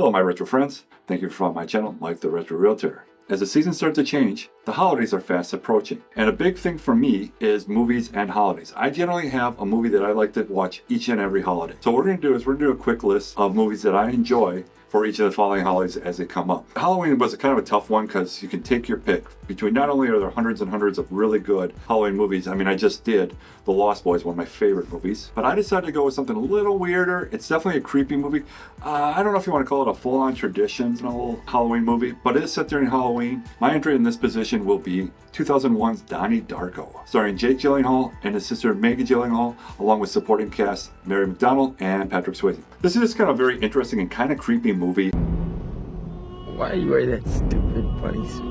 Hello, my retro friends. Thank you for following my channel, Mike the Retro Realtor. As the seasons start to change, the holidays are fast approaching. And a big thing for me is movies and holidays. I generally have a movie that I like to watch each and every holiday. So what we're going to do is we're going to do a quick list of movies that I enjoy for each of the following holidays as they come up. Halloween was kind of a tough one because you can take your pick. Between not only are there hundreds and hundreds of really good Halloween movies, I mean, I just did The Lost Boys, one of my favorite movies, but I decided to go with something a little weirder. It's definitely a creepy movie. I don't know if you want to call it a full-on traditional Halloween movie, but it is set during Halloween. My entry in this position will be 2001's Donnie Darko, starring Jake Gyllenhaal and his sister Maggie Gyllenhaal, along with supporting cast Mary McDonnell and Patrick Swayze. This is just kind of a very interesting and kind of creepy movie. Why you wear that stupid funny suit?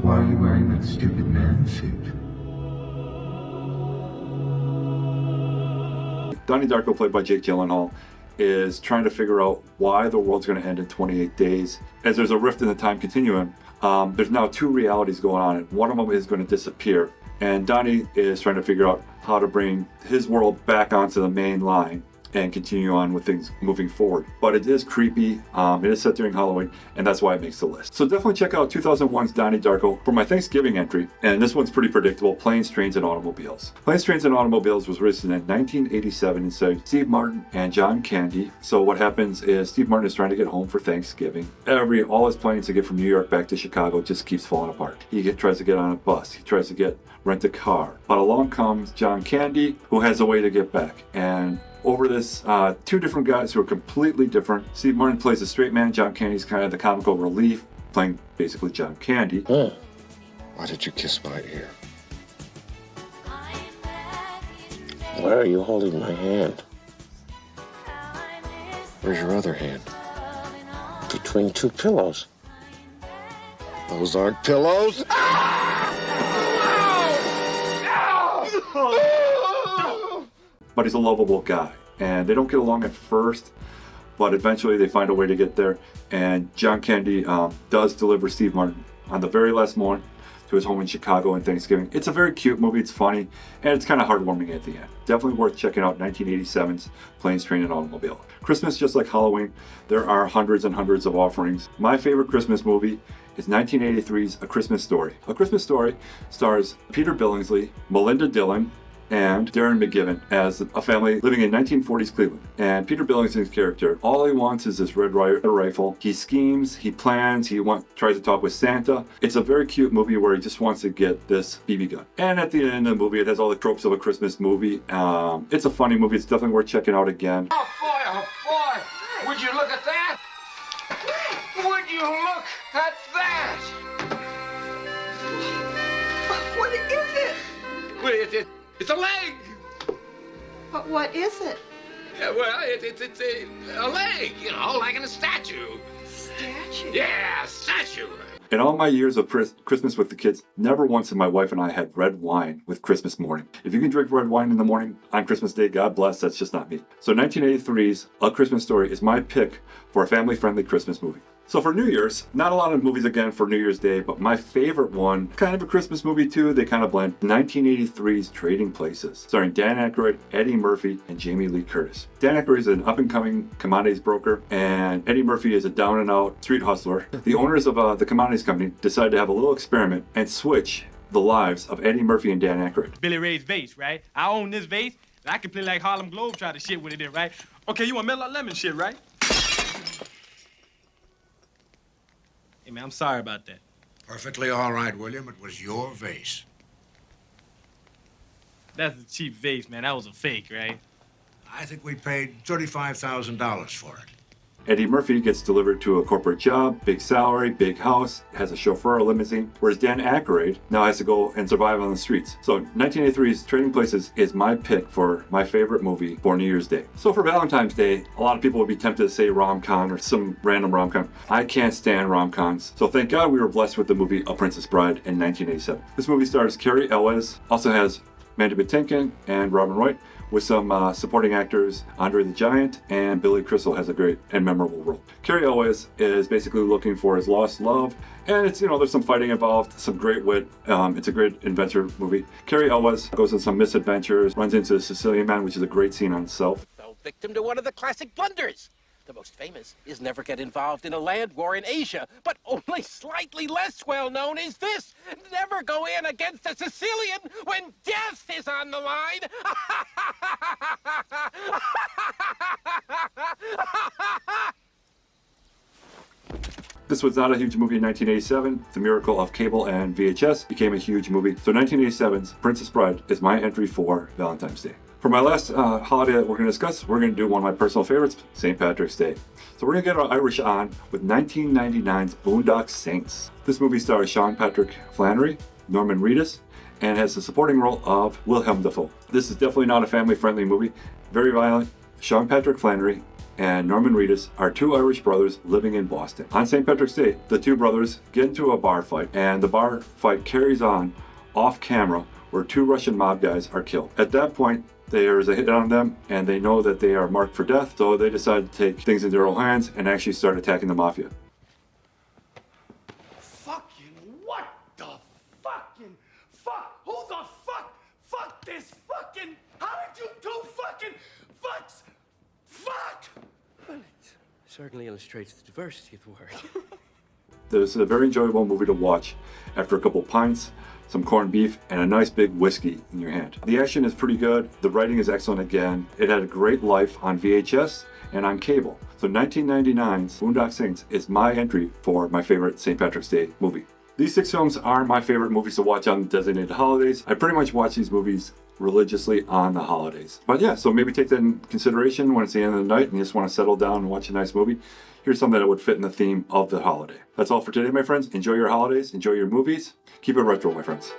Why are you wearing that stupid man suit? Donnie Darko, played by Jake Gyllenhaal, is trying to figure out why the world's going to end in 28 days. As there's a rift in the time continuum, there's now two realities going on, and one of them is going to disappear. And Donnie is trying to figure out how to bring his world back onto the main line and continue on with things moving forward. But it is creepy, it is set during Halloween, and that's why it makes the list. So definitely check out 2001's Donnie Darko for my Thanksgiving entry, and this one's pretty predictable, Planes, Trains, and Automobiles. Planes, Trains, and Automobiles was released in 1987 and starred Steve Martin and John Candy. So what happens is Steve Martin is trying to get home for Thanksgiving. All his plans to get from New York back to Chicago just keeps falling apart. He tries to get on a bus, he tries to rent a car, but along comes John Candy, who has a way to get back. And over this, two different guys who are completely different. Steve Martin plays the straight man. John Candy's kind of the comical relief, playing basically John Candy. Why did you kiss my ear? Why are you holding my hand? Where's your other hand? Between two pillows. Those aren't pillows. But he's a lovable guy, and they don't get along at first, but eventually they find a way to get there. And John Candy does deliver Steve Martin on the very last morning to his home in Chicago on Thanksgiving. It's a very cute movie, it's funny, and it's kind of heartwarming at the end. Definitely worth checking out 1987's Planes, Train, and Automobile. Christmas, just like Halloween, there are hundreds and hundreds of offerings. My favorite Christmas movie is 1983's A Christmas Story. A Christmas Story stars Peter Billingsley, Melinda Dillon, and Darren McGibbon as a family living in 1940s Cleveland. And Peter Billingsley's character, all he wants is this red rifle. He schemes, he plans, tries to talk with Santa. It's a very cute movie where he just wants to get this BB gun. And at the end of the movie, it has all the tropes of a Christmas movie. It's a funny movie. It's definitely worth checking out again. Oh boy, would you look at that? Would you look at that? What is it? Well, it's a leg. But what is it? Yeah, well, it's a leg, you know, like in a statue. Statue? Yeah, statue. In all my years of Christmas with the kids, never once have my wife and I had red wine with Christmas morning. If you can drink red wine in the morning on Christmas Day, God bless, that's just not me. So 1983's A Christmas Story is my pick for a family-friendly Christmas movie. So for New Year's, not a lot of movies again for New Year's Day, but my favorite one, kind of a Christmas movie too, they kind of blend, 1983's Trading Places, starring Dan Aykroyd, Eddie Murphy, and Jamie Lee Curtis. Dan Aykroyd is an up-and-coming commodities broker, and Eddie Murphy is a down-and-out street hustler. The owners of the commodities company decided to have a little experiment and switch the lives of Eddie Murphy and Dan Aykroyd. Billy Ray's vase, right? I own this vase, and I can play like Harlem Globetrotter shit with it, right? Okay, you want Mellow Lemon shit, right? Hey, man, I'm sorry about that. Perfectly all right, William. It was your vase. That's a cheap vase, man. That was a fake, right? I think we paid $35,000 for it. Eddie Murphy gets delivered to a corporate job, big salary, big house, has a chauffeur, a limousine, whereas Dan Aykroyd now has to go and survive on the streets. So 1983's Trading Places is my pick for my favorite movie for New Year's Day. So for Valentine's Day, a lot of people would be tempted to say rom-com or some random rom-com. I can't stand rom-coms. So thank God we were blessed with the movie A Princess Bride in 1987. This movie stars Cary Elwes, also has Mandy Patinkin and Robin Wright, with some supporting actors. Andre the Giant and Billy Crystal has a great and memorable role. Cary Elwes is basically looking for his lost love, and it's, there's some fighting involved, some great wit. It's a great adventure movie. Cary Elwes goes on some misadventures, runs into the Sicilian Man, which is a great scene on itself. Fell victim to one of the classic blunders. The most famous is never get involved in a land war in Asia, but only slightly less well known is this: never go in against a Sicilian when death is on the line. This was not a huge movie in 1987. The miracle of cable and VHS became a huge movie. So 1987's Princess Bride is my entry for Valentine's Day. For my last holiday that we're going to discuss, we're going to do one of my personal favorites, St. Patrick's Day. So we're going to get our Irish on with 1999's Boondock Saints. This movie stars Sean Patrick Flannery, Norman Reedus, and has the supporting role of Willem Dafoe. This is definitely not a family-friendly movie. Very violent. Sean Patrick Flannery and Norman Reedus are two Irish brothers living in Boston. On St. Patrick's Day, the two brothers get into a bar fight, and the bar fight carries on off camera where two Russian mob guys are killed. At that point, there is a hit on them, and they know that they are marked for death, so they decide to take things into their own hands and actually start attacking the mafia. Fucking what the fucking fuck? Who the fuck? Fuck this fucking. How did you do fucking fucks? Fuck! Well, it certainly illustrates the diversity of the word. This is a very enjoyable movie to watch after a couple pints, some corned beef, and a nice big whiskey in your hand. The action is pretty good. The writing is excellent again. It had a great life on VHS and on cable. So 1999's Boondock Saints is my entry for my favorite St. Patrick's Day movie. These 6 films are my favorite movies to watch on designated holidays. I pretty much watch these movies religiously on the holidays. But yeah, so maybe take that in consideration when it's the end of the night and you just want to settle down and watch a nice movie. Here's something that would fit in the theme of the holiday. That's all for today, my friends. Enjoy your holidays, enjoy your movies. Keep it retro, my friends.